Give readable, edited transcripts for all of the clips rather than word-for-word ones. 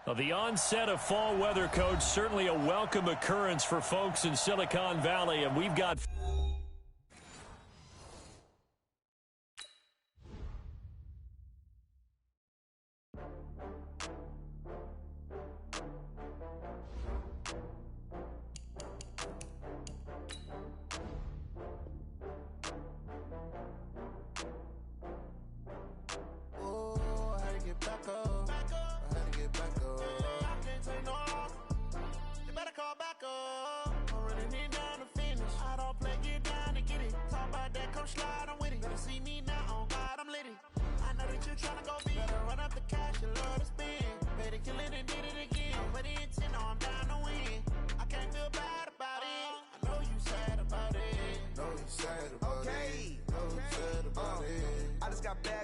Well, the onset of fall weather, Coach, certainly a welcome occurrence for folks in Silicon Valley, and we've got...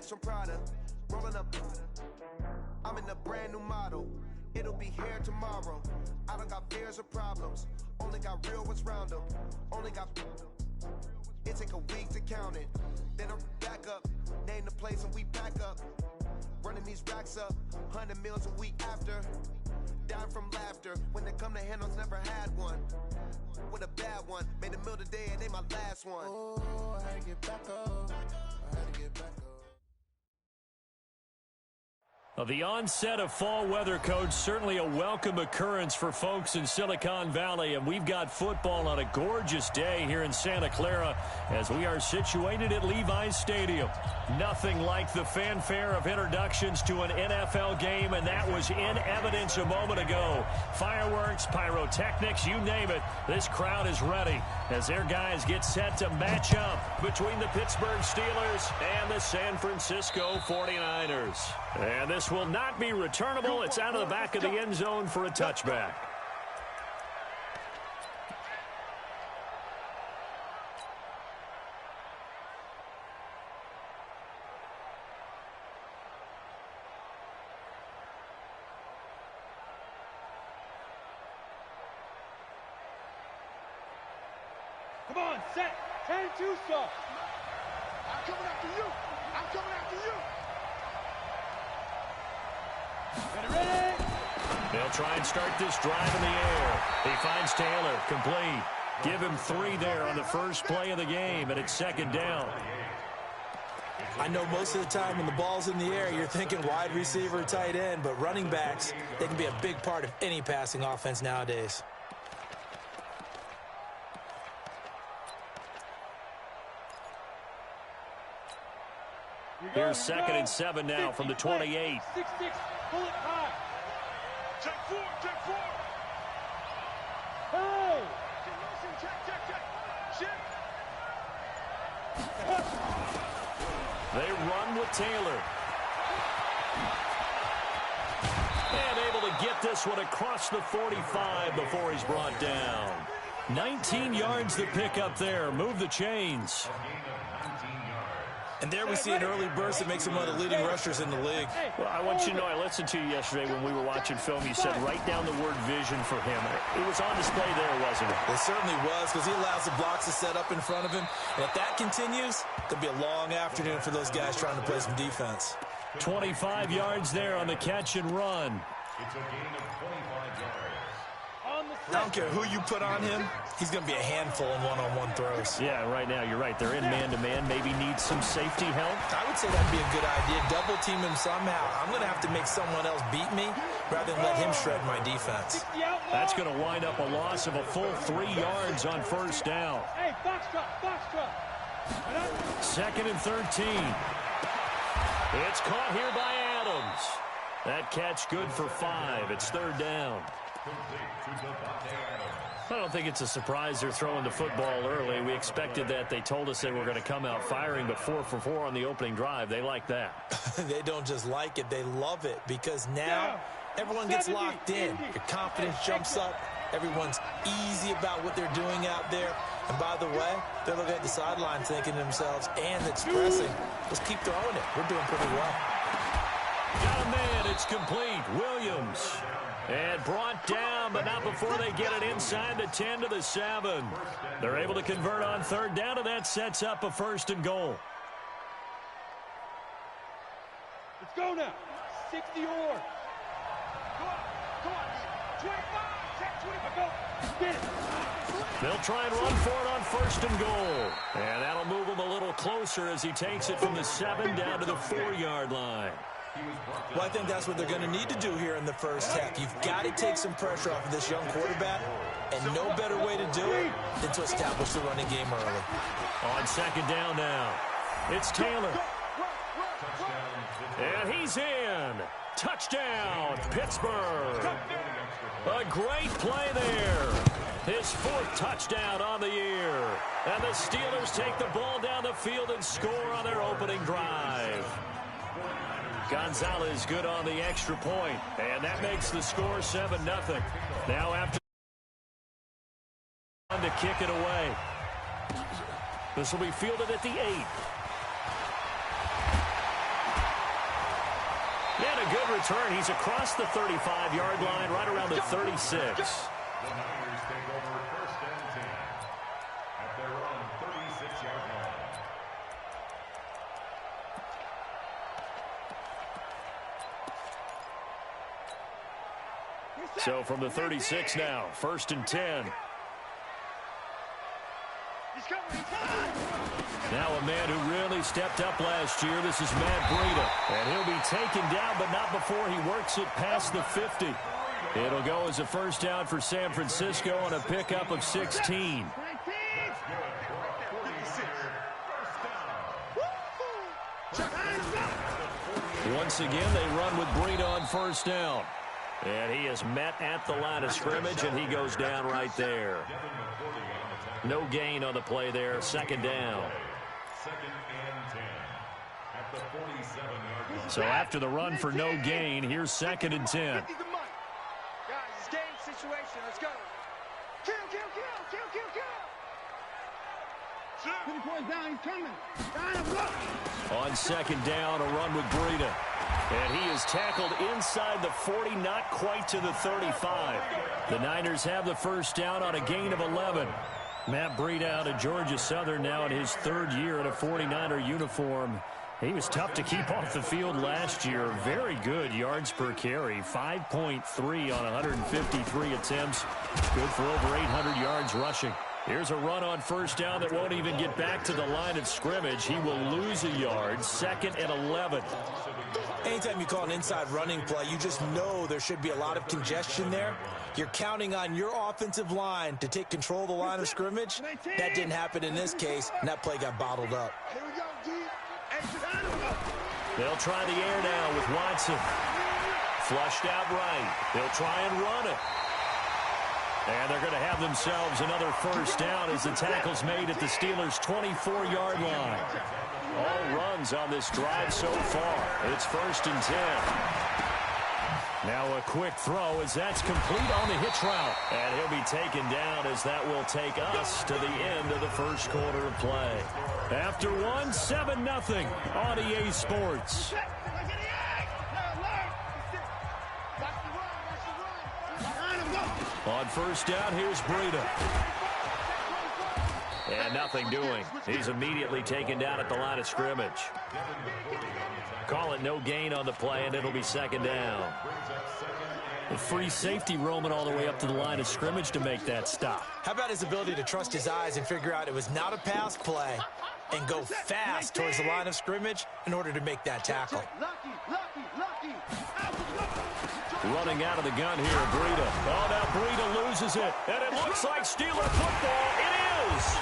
From Prada, rolling up. I'm in a brand new model. It'll be here tomorrow. I don't got fears or problems. Only got real ones round them. Only got. It take a week to count it. Then I'm back up. Name the place and we back up. Running these racks up. 100 meals a week after. Dying from laughter. When it come to handles, never had one. With a bad one. Made a meal today and they my last one. Oh, I had to get back up. I had to get back up. Well, the onset of fall weather, Coach, certainly a welcome occurrence for folks in Silicon Valley, and we've got football on a gorgeous day here in Santa Clara as we are situated at Levi's Stadium. Nothing like the fanfare of introductions to an NFL game, and that was in evidence a moment ago. Fireworks, pyrotechnics, you name it. This crowd is ready as their guys get set to match up between the Pittsburgh Steelers and the San Francisco 49ers. And this will not be returnable. It's out of the back of the end zone for a touchback. Come on, set. 10-2 stop. I'm coming after you. I'm coming after you. Ready? They'll try and start this drive in the air. He finds Taylor, complete. Give him 3 there on the first play of the game, and it's second down. I know most of the time when the ball's in the air, you're thinking wide receiver, tight end, but running backs, they can be a big part of any passing offense nowadays. Here's 2nd and 7 now from the 28. 6-6, pull it high. Check 4. Hey! Check. They run with Taylor. And able to get this one across the 45 before he's brought down. 19 yards to pick up there. Move the chains. And there we see an early burst that makes him one of the leading rushers in the league. Well, I want you to know, I listened to you yesterday when we were watching film. You said write down the word vision for him. It was on display there, wasn't it? It certainly was, because he allows the blocks to set up in front of him. And if that continues, it'll be a long afternoon for those guys trying to play some defense. 25 yards there on the catch and run. It's a gain of 25 yards. I don't care who you put on him, he's going to be a handful in one-on-one throws. Yeah, right now, you're right. They're in man-to-man. Maybe needs some safety help. I would say that'd be a good idea. Double team him somehow. I'm going to have to make someone else beat me rather than let him shred my defense. That's going to wind up a loss of a full 3 yards on first down. Hey, box drop. 2nd and 13. It's caught here by Adams. That catch good for 5. It's 3rd down. I don't think it's a surprise they're throwing the football early. We expected that. They told us they were going to come out firing, but 4 for 4 on the opening drive. They like that. They don't just like it, they love it, because now everyone gets locked in. Your confidence jumps up. Everyone's easy about what they're doing out there. And by the way, they're looking at the sideline thinking to themselves, and expressing, let's keep throwing it. We're doing pretty well. Got a man. It's complete. Williams. And brought down, but not before they get it inside the 10 to the 7. They're able to convert on 3rd down, and that sets up a 1st and goal. Let's go now. 60 or. Come on, 25, 10, 25, go. Get it. They'll try and run for it on 1st and goal. And that'll move him a little closer as he takes it from the 7 down to the 4-yard line. Well, I think that's what they're going to need to do here in the first half. You've got to take some pressure off of this young quarterback, and no better way to do it than to establish the running game early. On 2nd down now, it's Taylor. And he's in. Touchdown, Pittsburgh. A great play there. His 4th touchdown on the year. And the Steelers take the ball down the field and score on their opening drive. Gonzalez good on the extra point, and that makes the score 7-0. Now after to kick it away. This will be fielded at the 8. And a good return. He's across the 35-yard line, right around the 36. The Niners take over 1st and 10 at their own 36-yard line. So from the 36 now, 1st and 10. Now a man who really stepped up last year. This is Matt Breida. And he'll be taken down, but not before he works it past the 50. It'll go as a 1st down for San Francisco on a pickup of 16. Once again, they run with Breida on 1st down. And he is met at the line of scrimmage, and he goes down right there. No gain on the play there. 2nd down. 2nd and 10 at the 47-yard line. So after the run for no gain, here's 2nd and 10. Guys, it's game situation. Let's go. Kill, kill, kill, kill, kill, kill. Put the boys down. He's coming. On 2nd down, a run with Breida. And he is tackled inside the 40, not quite to the 35. The Niners have the 1st down on a gain of 11. Matt Breida out of Georgia Southern now in his 3rd year in a 49er uniform. He was tough to keep off the field last year. Very good yards per carry, 5.3 on 153 attempts. Good for over 800 yards rushing. Here's a run on 1st down that won't even get back to the line of scrimmage. He will lose a yard, 2nd and 11. Anytime you call an inside running play, you just know there should be a lot of congestion there. You're counting on your offensive line to take control of the line of scrimmage. That didn't happen in this case, and that play got bottled up. They'll try the air now with Watson. Flushed out right. They'll try and run it. And they're going to have themselves another 1st down as the tackle's made at the Steelers' 24-yard line. All runs on this drive so far. It's 1st and 10. Now a quick throw as that's complete on the hitch route. And he'll be taken down as that will take us to the end of the 1st quarter of play. After one, 7-0 on EA Sports. On 1st down, here's Breida. And nothing doing. He's immediately taken down at the line of scrimmage. Call it no gain on the play, and it'll be 2nd down. The free safety roaming all the way up to the line of scrimmage to make that stop. How about his ability to trust his eyes and figure out it was not a pass play and go fast towards the line of scrimmage in order to make that tackle. Running out of the gun here, Breida. Oh, now Breida loses it. And it looks like Steeler football. It is!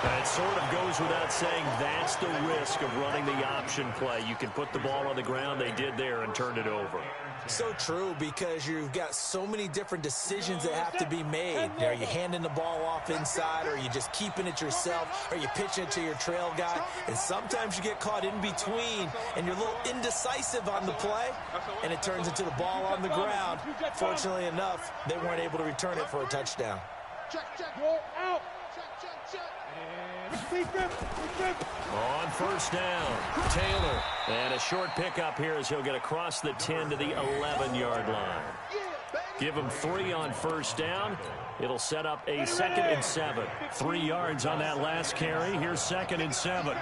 And it sort of goes without saying that's the risk of running the option play. You can put the ball on the ground. They did there and turned it over. So true, because you've got so many different decisions that have to be made. Are you handing the ball off inside, or are you just keeping it yourself, or you pitch it to your trail guy? And sometimes you get caught in between, and you're a little indecisive on the play, and it turns into the ball on the ground. Fortunately enough, they weren't able to return it for a touchdown. Out. On 1st down, Taylor. And a short pickup here as he'll get across the 10 to the 11-yard line. Give him 3 on 1st down. It'll set up a 2nd and 7. 3 yards on that last carry. Here's 2nd and 7.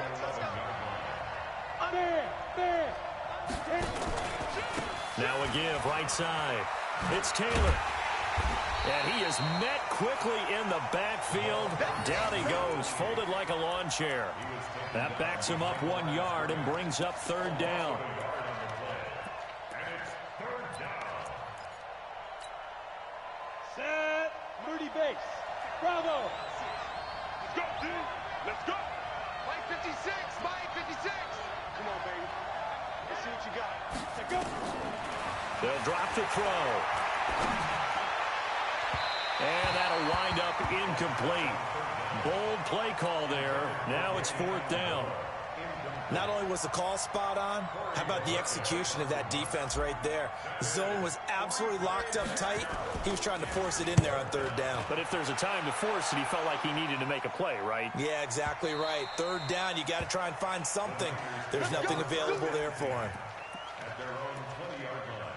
Now a give right side. It's Taylor. And he is met quickly in the backfield. Down he goes, folded like a lawn chair. That backs him up 1 yard and brings up third down. Set. Moody base. Bravo. Let's go, dude. Let's go. Mike 56, Mike 56. Come on, baby. Let's see what you got. Let's go. They'll drop the throw. And that'll wind up incomplete. Bold play call there. Now it's fourth down. Not only was the call spot on, how about the execution of that defense right there? The zone was absolutely locked up tight. He was trying to force it in there on third down. But if there's a time to force it, he felt like he needed to make a play, right? Yeah, exactly right. Third down, you got to try and find something. There's nothing available there for him. At their own 20-yard line.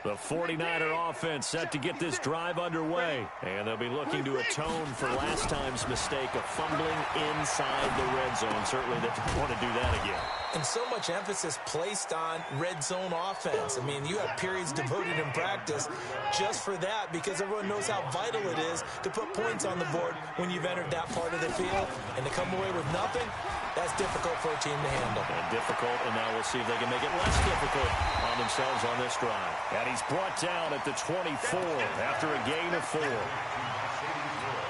The 49er offense set to get this drive underway. And they'll be looking to atone for last time's mistake of fumbling inside the red zone. Certainly they don't want to do that again. And so much emphasis placed on red zone offense. I mean, you have periods devoted in practice just for that because everyone knows how vital it is to put points on the board when you've entered that part of the field. And to come away with nothing, that's difficult for a team to handle. And difficult, and now we'll see if they can make it less difficult on themselves on this drive. And he's brought down at the 24 after a gain of 4.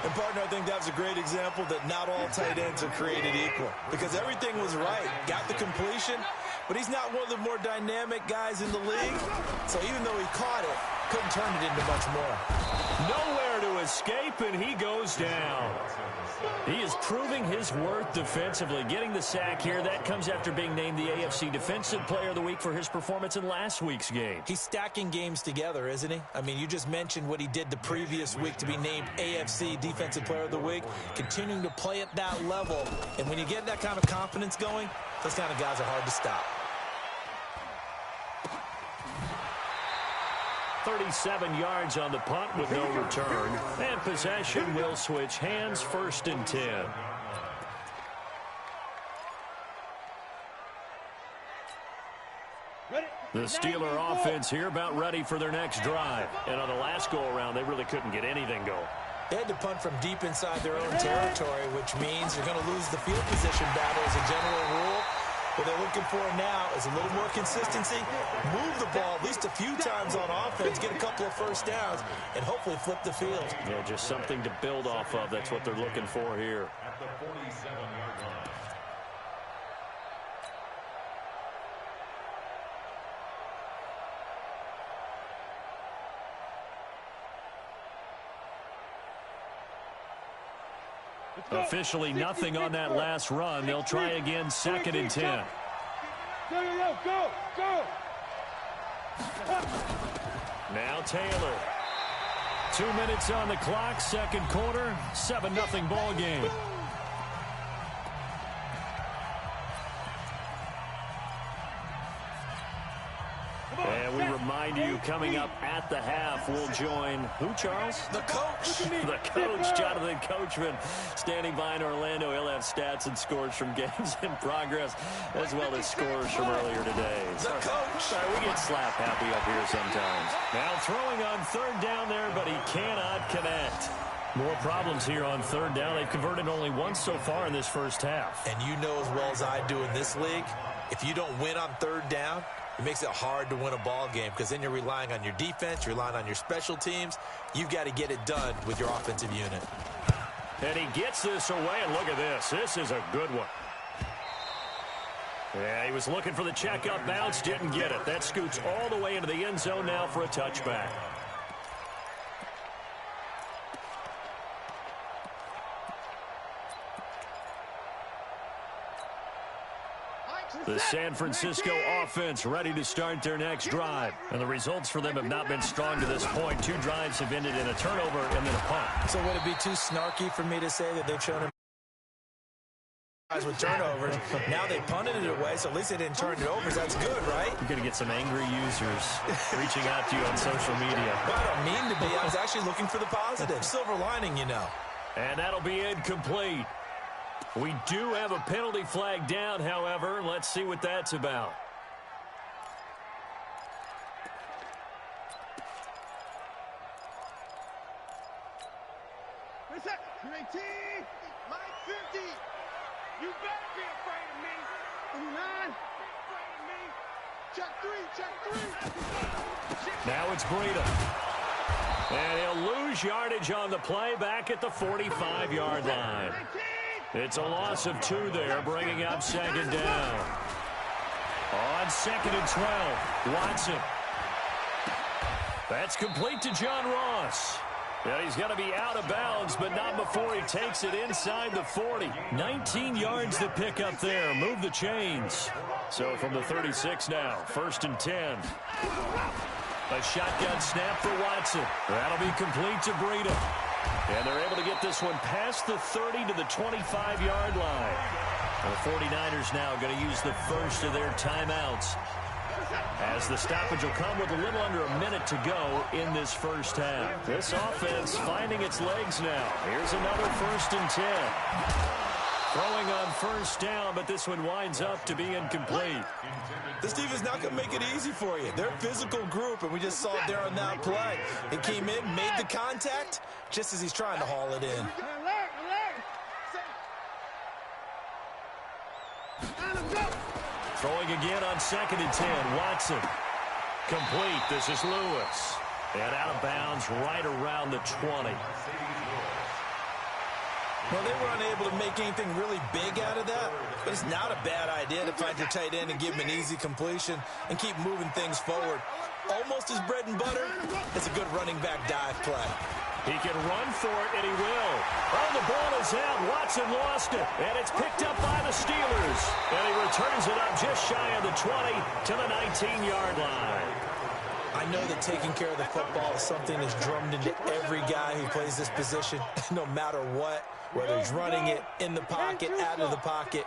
And, partner, I think that was a great example that not all tight ends are created equal because everything was right. Got the completion, but he's not one of the more dynamic guys in the league. So even though he caught it, couldn't turn it into much more. Nowhere to escape, and he goes down. He is proving his worth defensively, getting the sack here. That comes after being named the AFC Defensive Player of the Week for his performance in last week's game. He's stacking games together, isn't he? I mean, you just mentioned what he did the previous week to be named AFC Defensive Player of the Week, continuing to play at that level. And when you get that kind of confidence going, those kind of guys are hard to stop. 37 yards on the punt with no return. And possession will switch hands, first and 10. The Steeler offense here about ready for their next drive. And on the last go-around, they really couldn't get anything going. They had to punt from deep inside their own territory, which means they're going to lose the field position battle as a general rule. What they're looking for now is a little more consistency, move the ball at least a few times on offense, get a couple of first downs, and hopefully flip the field. Yeah, just something to build off of. That's what they're looking for here. At the 47-yard line. Officially nothing on that last run. They'll try again, second and 10. Go. Now Taylor. 2 minutes on the clock, second quarter, 7-0 ball game. And we remind you, coming up at the half, we'll join who, Charles? The coach. The coach, Jonathan Coachman, standing by in Orlando. He'll have stats and scores from games in progress, as well as scores from earlier today. The coach. Sorry, we get slap happy up here sometimes. Now throwing on third down there, but he cannot connect. More problems here on third down. They've converted only once so far in this first half. And you know as well as I do in this league, if you don't win on third down, it makes it hard to win a ball game because then you're relying on your defense, you're relying on your special teams. You've got to get it done with your offensive unit. And he gets this away, and look at this. This is a good one. Yeah, he was looking for the check-up bounce, didn't get it. That scoots all the way into the end zone now for a touchback. The San Francisco offense ready to start their next drive. And the results for them have not been strong to this point. 2 drives have ended in a turnover and then a punt. So would it be too snarky for me to say that they've shown him guys with turnovers? Now they punted it away, so at least they didn't turn it over. That's good, right? You're going to get some angry users reaching out to you on social media. Well, I don't mean to be. I was actually looking for the positive. Silver lining, you know. And that'll be incomplete. We do have a penalty flag down, however. Let's see what that's about. Malc-Fya. You better be afraid of me. 9. Check 3. Now it's Breida. And he'll lose yardage on the play back at the 45-yard line. It's a loss of 2 there, bringing up second down. On 2nd and 12, Watson. That's complete to John Ross. Yeah, he's going to be out of bounds, but not before he takes it inside the 40. 19 yards to pick up there. Move the chains. So from the 36 now, 1st and 10. A shotgun snap for Watson. That'll be complete to Breida. And they're able to get this one past the 30 to the 25-yard line. The 49ers now going to use the first of their timeouts, as the stoppage will come with a little under a minute to go in this first half. This offense finding its legs now. Here's another 1st and 10. Throwing on 1st down, but this one winds up to be incomplete. This defense not going to make it easy for you. They're a physical group, and we just saw it there on that play. He came in, made the contact, just as he's trying to haul it in. Throwing again on 2nd and 10. Watson. Complete. This is Lewis. And out of bounds right around the 20. Well, they were unable to make anything really big out of that, but it's not a bad idea to find your tight end and give him an easy completion and keep moving things forward. Almost his bread and butter. It's a good running back dive play. He can run for it, and he will. Oh, the ball is out. Watson lost it, and it's picked up by the Steelers. And he returns it up just shy of the 20 to the 19-yard line. I know that taking care of the football is something that's drummed into every guy who plays this position, no matter what, whether he's running it, in the pocket, out of the pocket.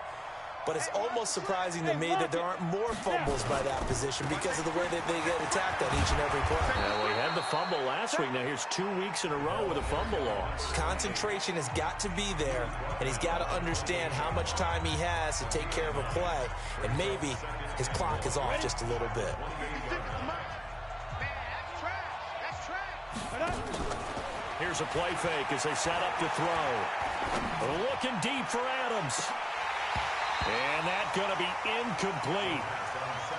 But it's almost surprising to me that there aren't more fumbles by that position because of the way that they get attacked on each and every play. Yeah, we had the fumble last week. Now here's 2 weeks in a row with a fumble loss. Concentration has got to be there, and he's got to understand how much time he has to take care of a play, and maybe his clock is off just a little bit. Here's a play fake as they set up to throw. Looking deep for Adams. And that's going to be incomplete.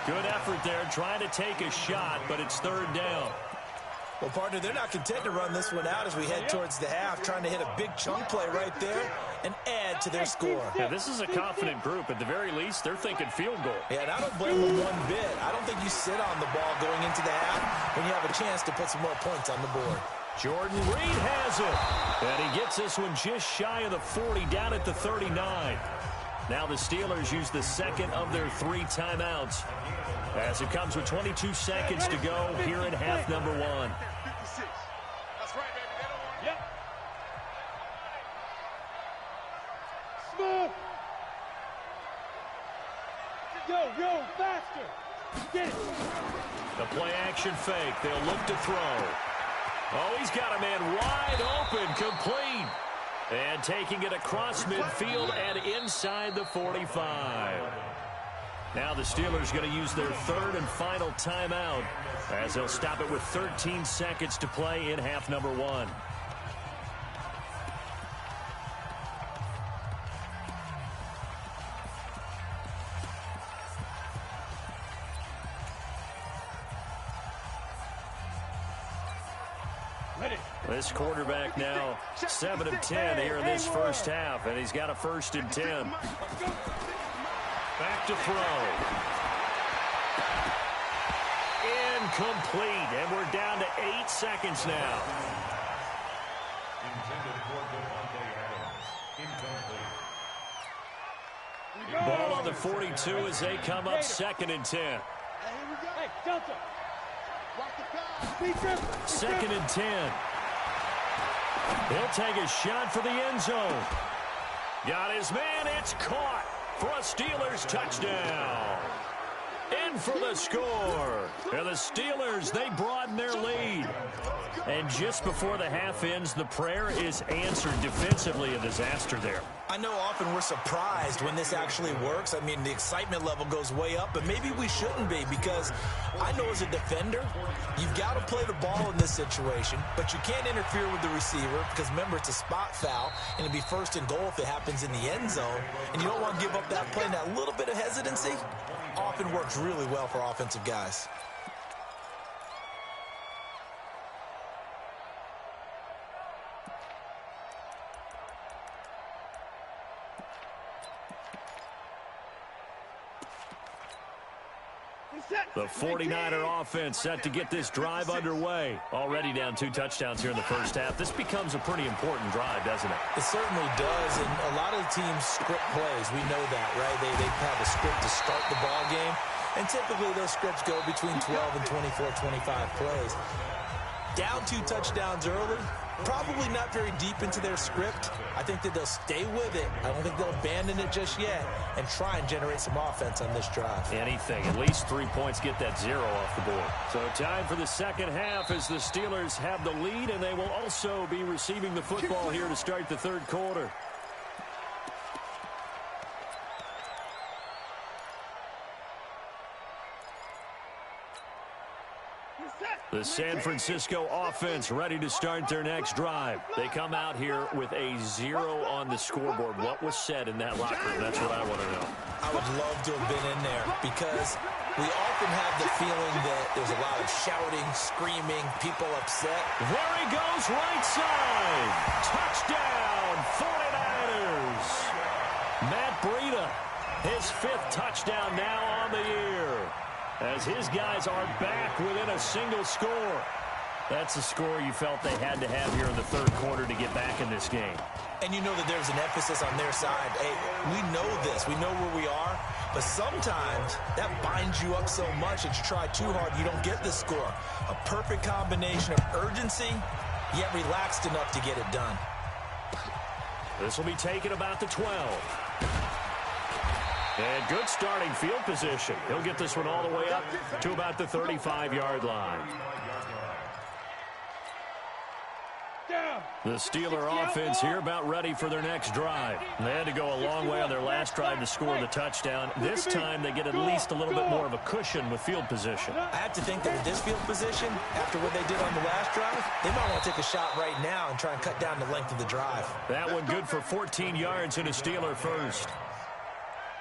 Good effort there trying to take a shot, but it's 3rd down. Well, partner, they're not content to run this one out as we head towards the half, trying to hit a big chunk play right there and add to their score. Yeah, this is a confident group. At the very least, they're thinking field goal. Yeah, and I don't blame them one bit. I don't think you sit on the ball going into the half when you have a chance to put some more points on the board. Jordan Reed has it. And he gets this one just shy of the 40, down at the 39. Now the Steelers use the 2nd of their 3 timeouts, as it comes with 22 seconds to go here in half number 1. 56. That's right, baby. They don't want it. Yep. Smooth. Yo, faster. Get it. The play action fake. They'll look to throw. Oh, he's got a man wide open, complete. And taking it across midfield and inside the 45. Now the Steelers going to use their 3rd and final timeout, as they'll stop it with 13 seconds to play in half number 1. This quarterback now 7 of 10 here in this first half, and he's got a 1st and 10. Back to throw. Incomplete, and we're down to 8 seconds now. Ball on the 42 as they come up 2nd and 10. Hey, Delta. 2nd and 10. He'll take a shot for the end zone. Got his man. It's caught for a Steelers touchdown. In for the score. And the Steelers, they broaden their lead. And just before the half ends, the prayer is answered defensively. A disaster there. I know often we're surprised when this actually works. I mean, the excitement level goes way up, but maybe we shouldn't be, because I know as a defender, you've got to play the ball in this situation, but you can't interfere with the receiver because, remember, it's a spot foul, and it'd be first and goal if it happens in the end zone, and you don't want to give up that play. And that little bit of hesitancy often works really well for offensive guys. The 49er offense set to get this drive underway. Already down 2 touchdowns here in the first half. This becomes a pretty important drive, doesn't it? It certainly does, and a lot of the teams script plays. We know that, right? They have a script to start the ball game, and typically those scripts go between 12 and 24, 25 plays. Down 2 touchdowns early, probably not very deep into their script. I think that they'll stay with it. I don't think they'll abandon it just yet and try and generate some offense on this drive. Anything. At least 3 points, get that 0 off the board. So time for the second half as the Steelers have the lead, and they will also be receiving the football here to start the third quarter. The San Francisco offense ready to start their next drive. They come out here with a 0 on the scoreboard. What was said in that locker room? That's what I want to know. I would love to have been in there, because we often have the feeling that there's a lot of shouting, screaming, people upset. There he goes, right side. Touchdown, 49ers. Matt Breida, his 5th touchdown now on the year, as his guys are back within a single score. That's a score you felt they had to have here in the third quarter to get back in this game. And you know that there's an emphasis on their side. Hey, we know this. We know where we are. But sometimes that binds you up so much that you try too hard, you don't get the score. A perfect combination of urgency, yet relaxed enough to get it done. This will be taken about the 12. And good starting field position. He'll get this one all the way up to about the 35-yard line. The Steeler offense here about ready for their next drive. They had to go a long way on their last drive to score the touchdown. This time they get at least a little bit more of a cushion with field position. I have to think that with this field position, after what they did on the last drive, they might want to take a shot right now and try and cut down the length of the drive. That one good for 14 yards and a Steeler first.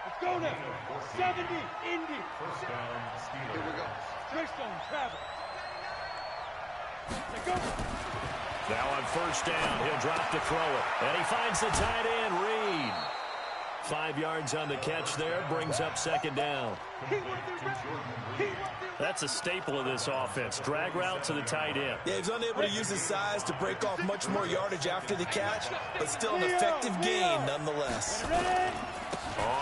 Let's go now. 70, Indy. First down, Steelers. Here we go. Trickstone, travel. Let's go. Now on first down, he'll drop to throw it. And he finds the tight end, Reed. 5 yards on the catch there, brings up second down. That's a staple of this offense. Drag route to the tight end. Yeah, he's unable to use his size to break off much more yardage after the catch, but still an effective gain nonetheless.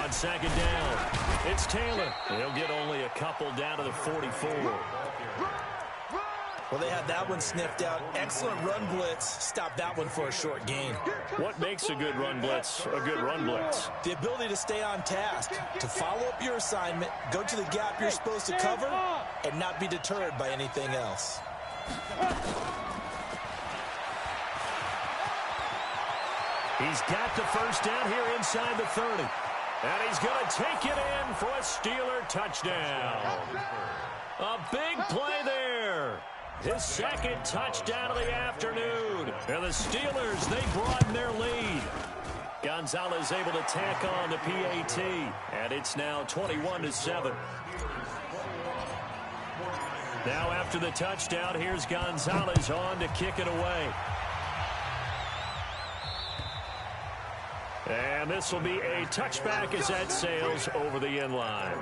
On second down, it's Taylor. He'll get only a couple down to the 44. Well, they had that one sniffed out. Excellent run blitz. Stop that one for a short gain. What makes a good run blitz a good run blitz? The ability to stay on task, to follow up your assignment, go to the gap you're supposed to cover, and not be deterred by anything else. He's got the first down here inside the 30. And he's going to take it in for a Steeler touchdown. A big play there. His second touchdown of the afternoon. And the Steelers, they broaden their lead. Gonzalez able to tack on the PAT. And it's now 21-7. Now after the touchdown, here's Gonzalez on to kick it away. And this will be a touchback as that sails over the end line.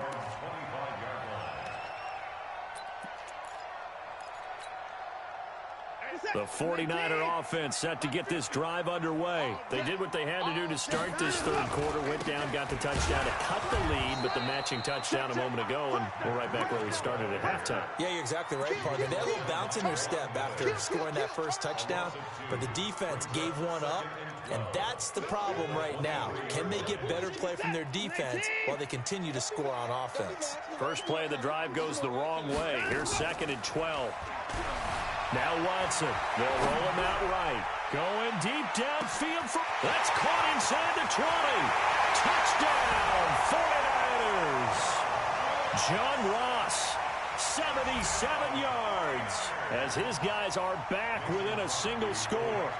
The 49er offense set to get this drive underway. They did what they had to do to start this third quarter. Went down, got the touchdown to cut the lead, but the matching touchdown a moment ago, and we're right back where we started at halftime. Yeah, you're exactly right, partner. They had a little bounce in their step after scoring that first touchdown, but the defense gave one up, and that's the problem right now. Can they get better play from their defense while they continue to score on offense? First play of the drive goes the wrong way. Here's 2nd and 12. Now Watson. They'll roll him out right. Going deep downfield. That's caught inside the 20. Touchdown, 49ers. John Ross, 77 yards, as his guys are back within a single score.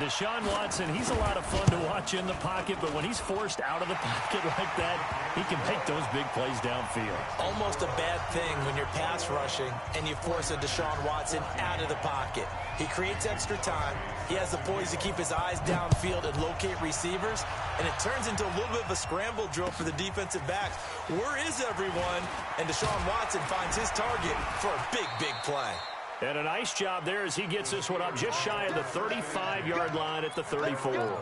Deshaun Watson, he's a lot of fun to watch in the pocket, but when he's forced out of the pocket like that, he can make those big plays downfield. Almost a bad thing when you're pass rushing and you force a Deshaun Watson out of the pocket. He creates extra time. He has the poise to keep his eyes downfield and locate receivers, and it turns into a little bit of a scramble drill for the defensive backs. Where is everyone? And Deshaun Watson finds his target for a big, big play. And a nice job there as he gets this one up just shy of the 35-yard line at the 34.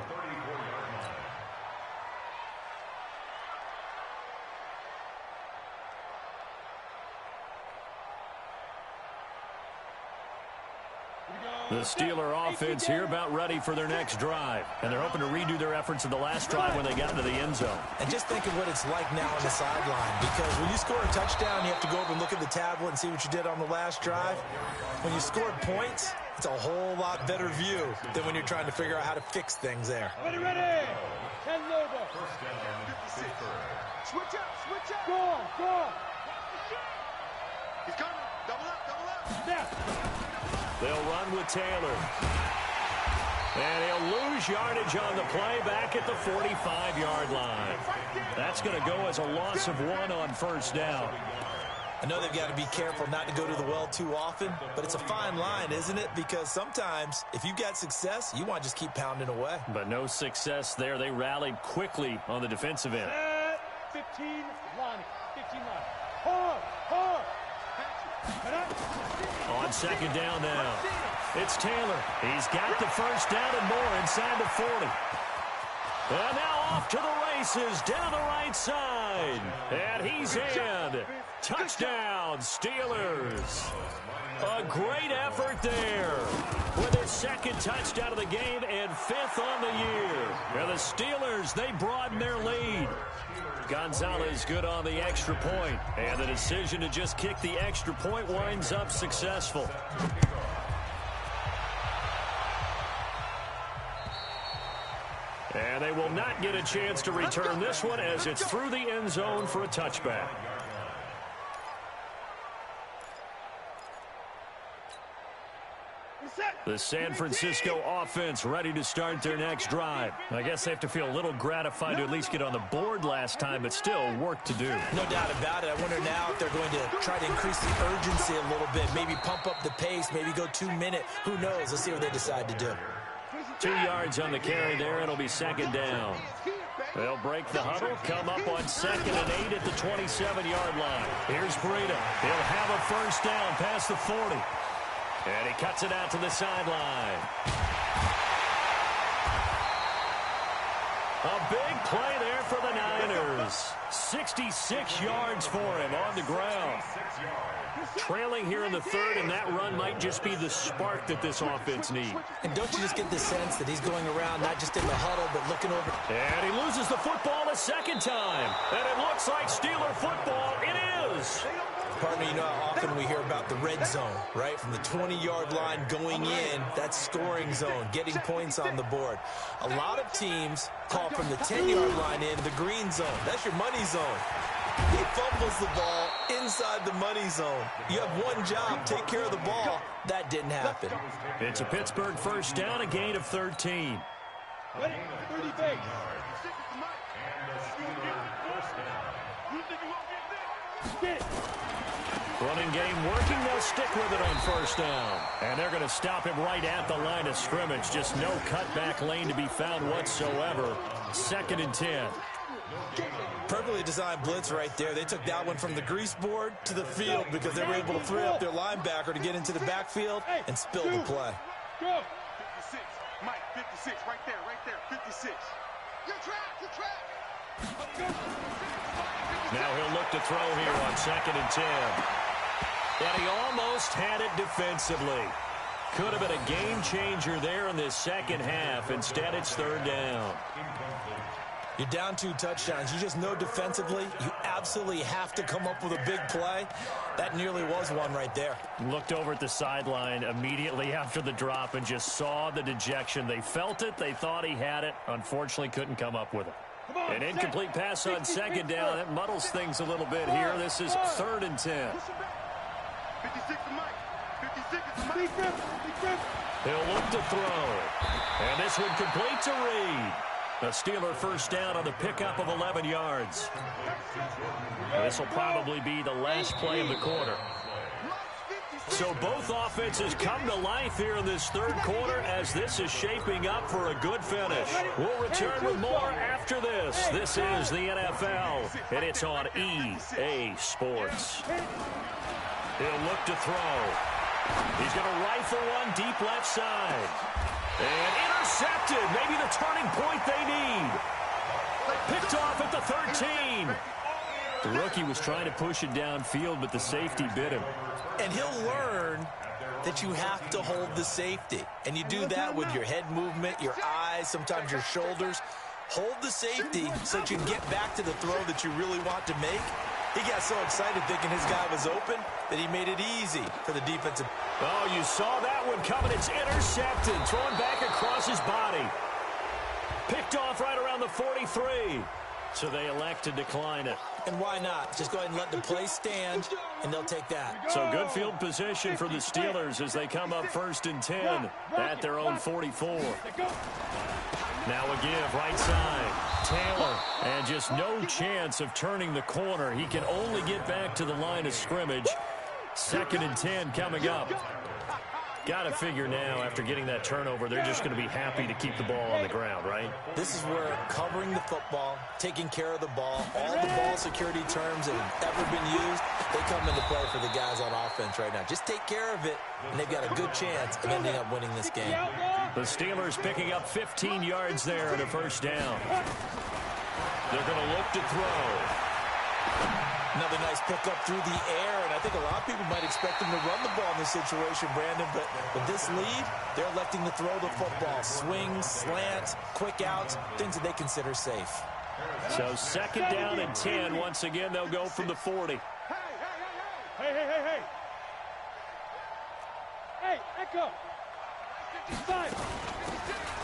The Steeler offense here about ready for their next drive. And they're hoping to redo their efforts in the last drive when they got into the end zone. And just think of what it's like now on the sideline. Because when you score a touchdown, you have to go over and look at the tablet and see what you did on the last drive. When you scored points, it's a whole lot better view than when you're trying to figure out how to fix things there. Ready, ready. 10 over. Switch up, switch up. Go on, go on. He's coming. Double up, double up. Snap. They'll run with Taylor. And he'll lose yardage on the play back at the 45-yard line. That's going to go as a loss of 1 on first down. I know they've got to be careful not to go to the well too often, but it's a fine line, isn't it? Because sometimes, if you've got success, you want to just keep pounding away. But no success there. They rallied quickly on the defensive end. 15 line. 15 line. Hard, hard. On second down now, it's Taylor. He's got the first down and more inside the 40. And now off to the races down the right side. And he's in. Touchdown, Steelers. A great effort there with their second touchdown of the game and 5th on the year. And the Steelers, they broaden their lead. Gonzalez good on the extra point, and the decision to just kick the extra point winds up successful. And they will not get a chance to return this one as it's through the end zone for a touchback. The San Francisco offense ready to start their next drive. I guess they have to feel a little gratified to at least get on the board last time, but still work to do. No doubt about it. I wonder now if they're going to try to increase the urgency a little bit, maybe pump up the pace, maybe go 2-minute. Who knows? Let's see what they decide to do. 2 yards on the carry there. It'll be second down. They'll break the huddle, come up on 2nd and 8 at the 27-yard line. Here's Breida. He'll have a first down past the 40. And he cuts it out to the sideline. A big play there for the Niners. 66 yards for him on the ground. Trailing here in the 3rd, and that run might just be the spark that this offense needs. And don't you just get the sense that he's going around not just in the huddle, but looking over? And he loses the football a second time. And it looks like Steeler football. It is. Partner, you know how often we hear about the red zone, right? From the 20-yard line going in, that's scoring zone, getting points on the board. A lot of teams call from the 10-yard line in the green zone. That's your money zone. He fumbles the ball inside the money zone. You have one job, take care of the ball. That didn't happen. It's a Pittsburgh first down, a gain of 13. Ready? 30 base. Stick. Running game working. They'll stick with it on first down. And they're going to stop him right at the line of scrimmage. Just no cutback lane to be found whatsoever. 2nd and 10. Perfectly designed blitz right there. They took that one from the grease board to the field because they were able to free up their linebacker to get into the backfield and spill the play. Go. 56, Mike, 56, right there, 56. You're trapped. Now he'll look to throw here on 2nd and 10. And he almost had it defensively. Could have been a game changer there in this second half. Instead, it's 3rd down. You're down 2 touchdowns. You just know defensively you absolutely have to come up with a big play. That nearly was one right there. Looked over at the sideline immediately after the drop and just saw the dejection. They felt it. They thought he had it. Unfortunately, couldn't come up with it. An incomplete pass on 2nd down. That muddles things a little bit here. This is 3rd and 10. 56 to Mike. 56 to Mike. He'll look to throw. And this one complete to Reed. A Steeler first down on the pickup of 11 yards. This will probably be the last play of the quarter. So both offenses come to life here in this 3rd quarter as this is shaping up for a good finish. We'll return with more after this. This is the NFL, and it's on EA Sports. He'll look to throw. He's going to rifle one deep left side. And intercepted. Maybe the turning point they need. Picked off at the 13. The rookie was trying to push it downfield, but the safety bit him. And he'll learn that you have to hold the safety. And you do that with your head movement, your eyes, sometimes your shoulders. Hold the safety so that you can get back to the throw that you really want to make. He got so excited thinking his guy was open that he made it easy for the defensive. Oh, you saw that one coming. It's intercepted. Thrown back across his body. Picked off right around the 43. So they elect to decline it. And why not? Just go ahead and let the play stand, and they'll take that. So good field position for the Steelers as they come up 1st and 10 at their own 44. Now a give, right side. Taylor, and just no chance of turning the corner. He can only get back to the line of scrimmage. 2nd and 10 coming up. Got to figure now, after getting that turnover, they're just going to be happy to keep the ball on the ground, right? This is where covering the football, taking care of the ball, all the ball security terms that have ever been used, they come into play for the guys on offense right now. Just take care of it, and they've got a good chance of ending up winning this game. The Steelers picking up 15 yards there and a 1st down. They're going to look to throw. Another nice pickup through the air, and I think a lot of people might expect him to run the ball in this situation, Brandon, but with this lead, they're electing to throw the football. Swings, slants, quick outs, things that they consider safe. So 2nd down and 10. Once again, they'll go from the 40. Hey, echo. 55.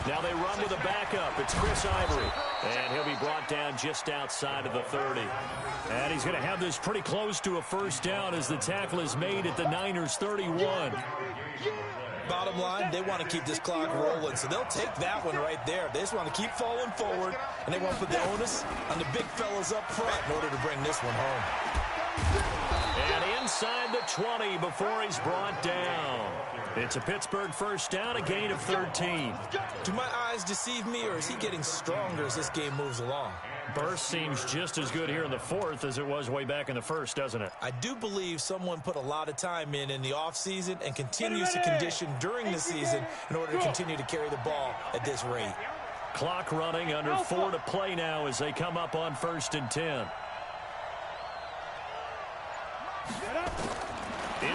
Now they run with a backup. It's Chris Ivory. And he'll be brought down just outside of the 30. And he's going to have this pretty close to a 1st down as the tackle is made at the Niners' 31. Bottom line, they want to keep this clock rolling, so they'll take that one right there. They just want to keep falling forward, and they want to put the onus on the big fellas up front in order to bring this one home. And inside the 20 before he's brought down. It's a Pittsburgh 1st down, a gain of 13. Do my eyes deceive me, or is he getting stronger as this game moves along? Burst seems just as good here in the 4th as it was way back in the 1st, doesn't it? I do believe someone put a lot of time in the offseason and continues to condition during the season in order to continue to carry the ball at this rate. Clock running, under 4 to play now as they come up on 1st and 10.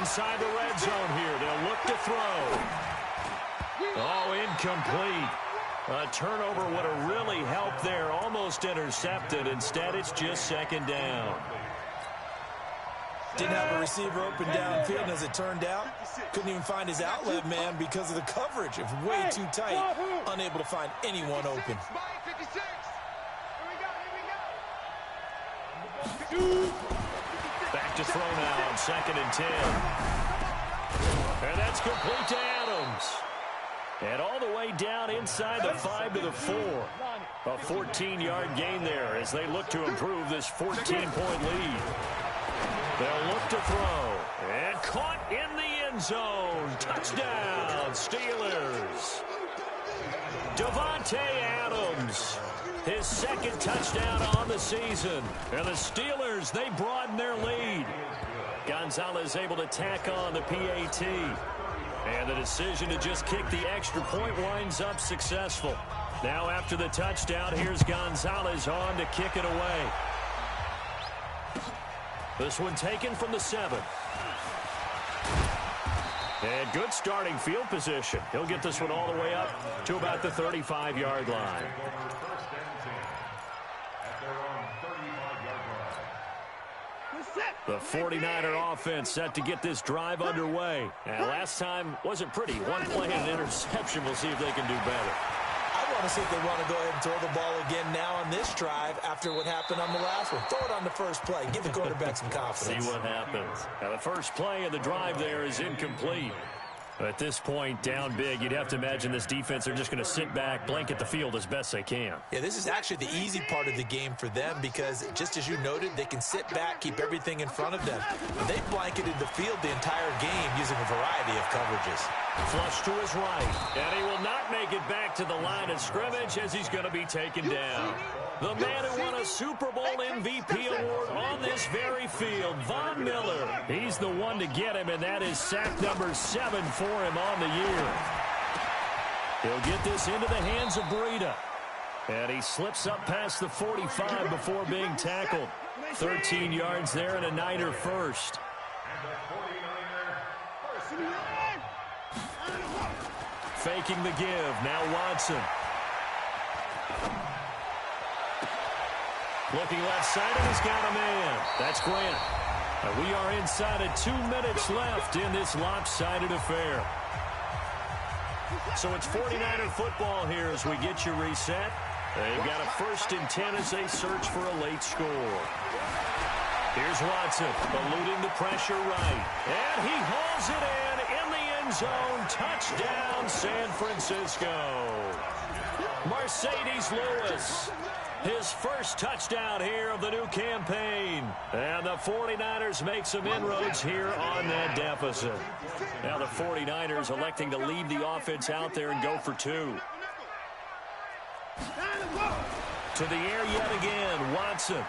Inside the red zone here. They'll look to throw. Oh, incomplete. A turnover would have really helped there. Almost intercepted. Instead, it's just 2nd down. Didn't have a receiver open downfield, and as it turned out, couldn't even find his outlet man because of the coverage. It was way too tight. Unable to find anyone open. Back to throw now on 2nd and 10. And that's complete to Adams. And all the way down inside the 5 to the 4. A 14-yard gain there as they look to improve this 14-point lead. They'll look to throw. And caught in the end zone. Touchdown, Steelers. Davante Adams His second touchdown on the season. And the Steelers, they broaden their lead. Gonzalez able to tack on the PAT. And the decision to just kick the extra point winds up successful. Now after the touchdown, here's Gonzalez on to kick it away. This one taken from the 7. And good starting field position. He'll get this one all the way up to about the 35-yard line. The 49er offense set to get this drive underway. And last time wasn't pretty. One play and an interception. We'll see if they can do better. I want to see if they want to go ahead and throw the ball again now on this drive after what happened on the last one. Throw it on the first play. Give the quarterback some confidence. See what happens. Now, the first play of the drive there is incomplete. At this point, down big, you'd have to imagine this defense are just going to sit back, blanket the field as best they can. Yeah, this is actually the easy part of the game for them because, just as you noted, they can sit back, keep everything in front of them. They blanketed the field the entire game using a variety of coverages. Flush to his right, and he will not make it back to the line of scrimmage as he's going to be taken down. The man who won a Super Bowl MVP award on this very field, Von Miller. He's the one to get him, and that is sack number 7 for him on the year. He'll get this into the hands of Breida. And he slips up past the 45 before being tackled. 13 yards there and a Niner first. Faking the give. Now Watson. Looking left side, and he's got a man. That's Grant. And we are inside of 2 minutes left in this lopsided affair. So it's 49er football here as we get you reset. They've got a 1st and 10 as they search for a late score. Here's Watson, eluding the pressure right. And he hauls it in the end zone. Touchdown, San Francisco. Mercedes Lewis. His first touchdown here of the new campaign. And the 49ers make some inroads here on that deficit. Now the 49ers electing to leave the offense out there and go for 2. To the air yet again, Watson.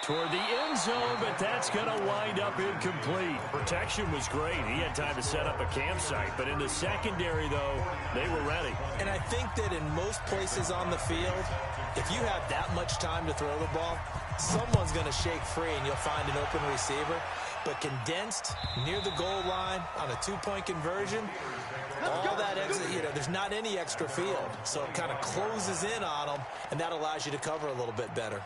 Toward the end zone, but that's going to wind up incomplete. Protection was great. He had time to set up a campsite, but in the secondary, though, they were ready. And I think that in most places on the field, if you have that much time to throw the ball, someone's going to shake free and you'll find an open receiver. But condensed near the goal line on a 2-point conversion, all that extra, there's not any extra field. So it kind of closes in on them, and that allows you to cover a little bit better.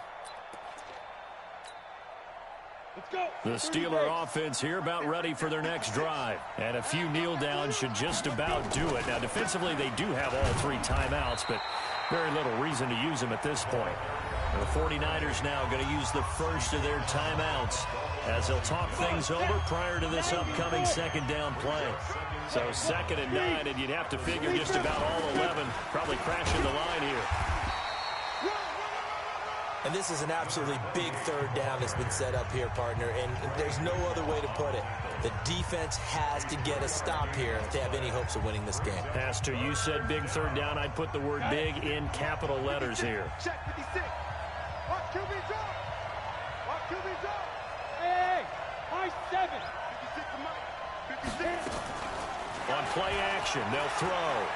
The Steeler offense here about ready for their next drive. And a few kneel downs should just about do it. Now, defensively, they do have all 3 timeouts, but very little reason to use them at this point. The 49ers now going to use the first of their timeouts as they'll talk things over prior to this upcoming 2nd down play. So 2nd and 9, and you'd have to figure just about all 11 probably crashing the line here. And this is an absolutely big 3rd down that's been set up here, partner, and there's no other way to put it. The defense has to get a stop here if they have any hopes of winning this game. Pastor, you said big 3rd down. I'd put the word big in capital letters here. Check 56. Watch QB drop. Watch QB drop. Hey, high 7. 56 to Mike. 56. On play action, they'll throw.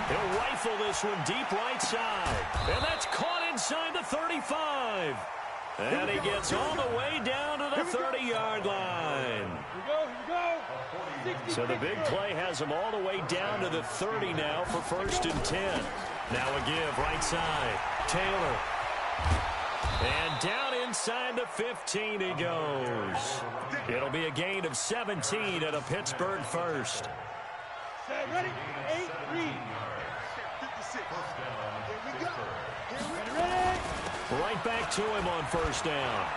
He'll rifle this one deep right side. And that's caught inside the 35. And he gets all the way down to the 30-yard line. Here we go. So the big play has him all the way down to the 30 now for 1st and 10. Now a give right side. Taylor. And down inside the 15 he goes. It'll be a gain of 17 at a Pittsburgh first. Ready? 8, read. 56. Here we go. Ready? Right back to him on 1st down.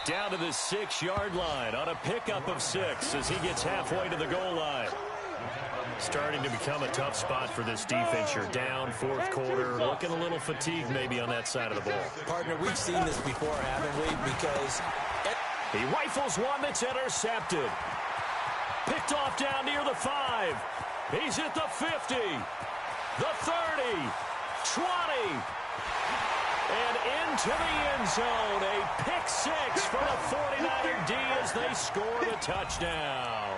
Down to the 6-yard line on a pickup of 6 as he gets halfway to the goal line. Starting to become a tough spot for this defense. You're down 4th quarter, looking a little fatigued maybe on that side of the ball. Partner, we've seen this before, haven't we? Because he rifles one that's intercepted. Picked off down near the 5. He's at the 50, the 30, 20. into the end zone. A pick six for the 49er D as they score the touchdown.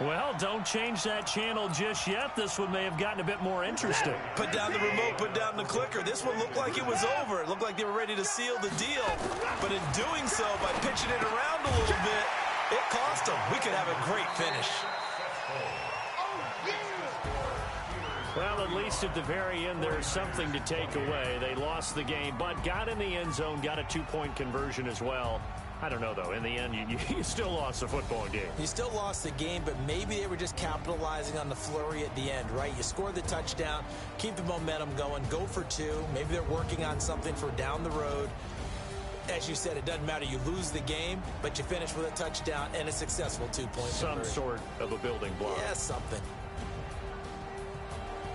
Well, don't change that channel just yet. This one may have gotten a bit more interesting. Put down the remote, put down the clicker. This one looked like it was over. It looked like they were ready to seal the deal. But in doing so, by pitching it around a little bit, it cost them. We could have a great finish. Well, at least at the very end, there's something to take away. They lost the game, but got in the end zone, got a two-point conversion as well. I don't know, though. In the end, you still lost the football game. You still lost the game, but maybe they were just capitalizing on the flurry at the end, right? You score the touchdown, keep the momentum going, go for two. Maybe they're working on something for down the road. As you said, it doesn't matter. You lose the game, but you finish with a touchdown and a successful two-point conversion. Some sort of a building block. Yeah, something.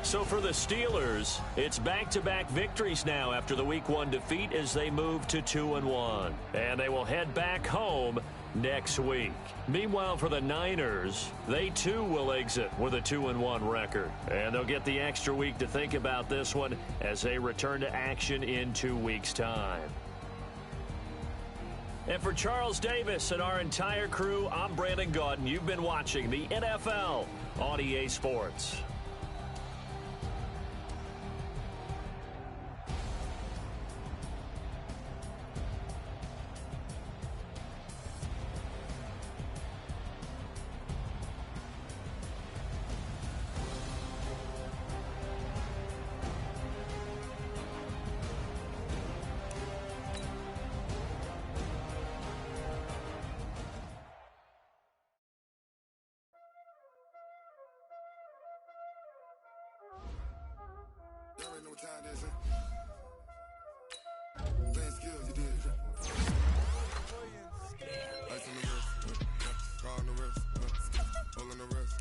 So for the Steelers, it's back-to-back victories now after the Week 1 defeat as they move to 2-1. And they will head back home next week. Meanwhile, for the Niners, they too will exit with a 2-1 record. And they'll get the extra week to think about this one as they return to action in 2 weeks' time. And for Charles Davis and our entire crew, I'm Brandon Gaudin. You've been watching the NFL on EA Sports. You already know what time it is, playing skills, you did, Ice on the wrist, car on the wrist, hole in the wrist,